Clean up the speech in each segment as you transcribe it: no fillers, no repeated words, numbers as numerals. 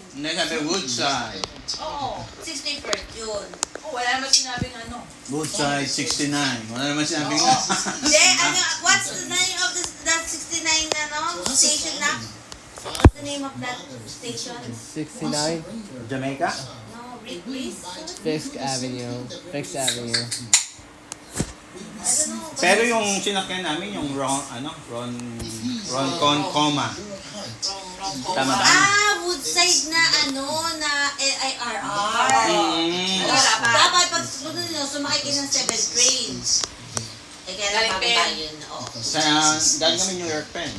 Hindi, sabi Woodside. Oo, 61st yun. Oh, wala naman sinabing ano. Woodside 69. Wala naman sinabi Oo. nga. Hindi, ano, what's the name of that 69 station na? What's the name of that station? 69 Jamaica? No, please? Fisk Avenue. Fisk Avenue. I don't know. Pero yung sinakyan namin, yung Ron Coma. Tama ba? Woodside na na LIRR. Wala pa. Dapat pag sunod nyo, sumakay kayo ng 7th train. Eh, kaya lang Galing bababa Pen. yun. Oo. Sa, galing kami New York Pen.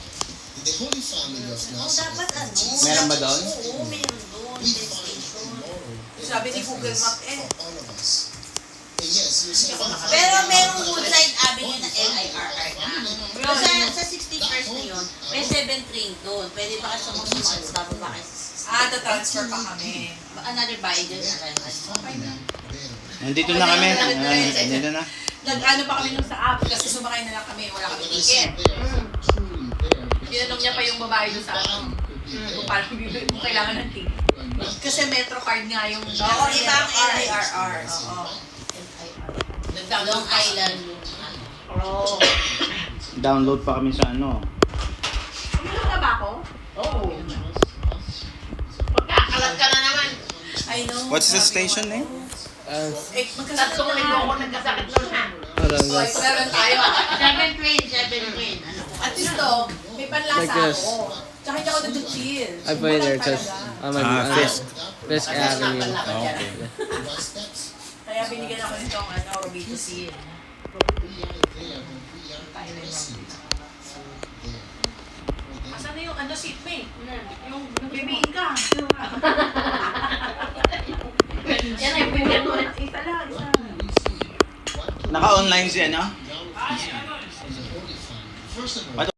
Dapat Meron ba doon? Oo, meron doon. Pen station. Sabi ni Google Map Pero merong Woodside Avenue na LIRR na. Pero sa 61st na yun, may 7th train doon. Pwede ba kayo sumakay bababa kayo sa transfer pa kami. another buy doon na rin. Okay na. Nandito na kami. Nandito na. Nag-ano pa kami nung sa app kasi sumakay na lang kami. Wala kami ticket. Tinanong niya pa yung babae doon sa ano. Kung paano kung kailangan ng ticket. Kasi Metro card nga yung... Oo, iba ang LIRR. Oo. Long Island. Oo. Download pa kami sa ano. Uminom na ba ako? Oo. Magkakalat ka na naman. I know. What's the station name? Magkasakit ko ako nagkasakit nun ha. Hold on, So, guys. meron tayo. 7th train. Ano? At least to, may panlasa Like this. ako. Tsaka hindi ako nag-chill. I put it there just Fisk. Fisk Avenue. Okay. Kaya binigyan ako nitong Robito Seal. Asan na yung seatmate? Yung bibiin ka. Yan ay pinigyan mo. Isa lang, isa. Naka-online siya, no?